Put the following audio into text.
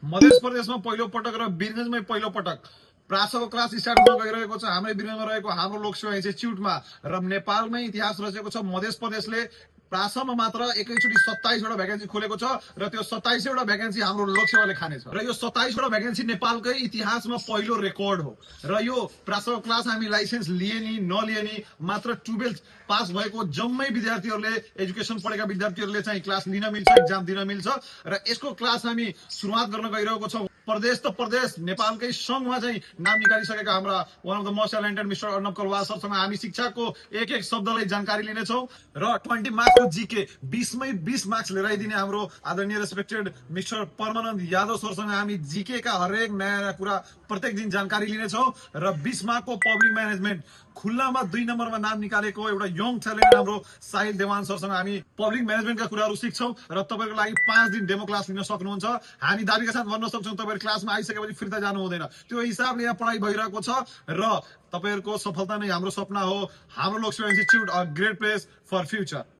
मध्य प्रदेशमा पहिलो पटक र वीरगंजमै पहिलो पटक प्रासको क्लास स्टार्ट हुन गइरहेको छ हाम्रै वीरगंजमा रहेको हाम्रो लोकसेवा इन्स्टिच्युटमा। र नेपालमै इतिहास रचेको छ मध्य प्रदेशले। प्रासमा मात्र एकैचोटि 27वटा भ्याकेन्सी खोलेको छ र त्यो 27वटा भ्याकेन्सी हाम्रो लोकसेवाले खानेछ र यो 27वटा भ्याकेन्सी नेपालकै इतिहासमा पहिलो रेकर्ड हो। र यो प्रासको क्लास हामी लाइसेन्स लिए नि नलिए नि मात्र 12th पास भएको जम्मै विद्यार्थीहरूले एजुकेसन पढेका विद्यार्थीहरूले चाहिँ क्लास लिन मिल्छ, एक्जाम दिन मिल्छ। र यसको क्लास हामी सुरुवात गर्न गइरहेको छौँ। प्रदेश त प्रदेश नेपालकै संघमा चाहिँ नाम निकालिसकेका हाम्रा one of the most talented mister Arnav Kalwar सरसँग हामी शिक्षाको एक एक शब्दलाई जानकारी लिनेछौँ र 20 मार्क्सको जीके 20मै 20 मार्क्स लिएर आइदिने हाम्रो आदरणीय रेस्पेक्टेड मिस्टर परमानन्द यादव सरसँग हामी जीके का हरेक नयाँ कुरा प्रत्येक दिन जानकारी लिनेछौँ। र 20 मार्क्सको पब्लिक म्यानेजमेन्ट खुल्लामा 2 नम्बरमा नाम निकालेको एउटा यङ ट्यालेन्ट हाम्रो साहिल देवान सरसँग हामी पब्लिक म्यानेजमेन्टका कुराहरू सिक्छौँ र तपाईँको लागि 5 दिन डेमो क्लास लिन सक्नुहुन्छ। हामी दाबीका साथ भन्न सक्छौँ तपाईँहरू क्लासमा आइसकेपछि फिर्ता जानु हुँदैन। त्यो हिसाबले यहाँ पढाइ भइरहेको छ र तपाईँहरूको सफलता नै हाम्रो सपना हो। हाम्रो Loksewa institute a great place for future.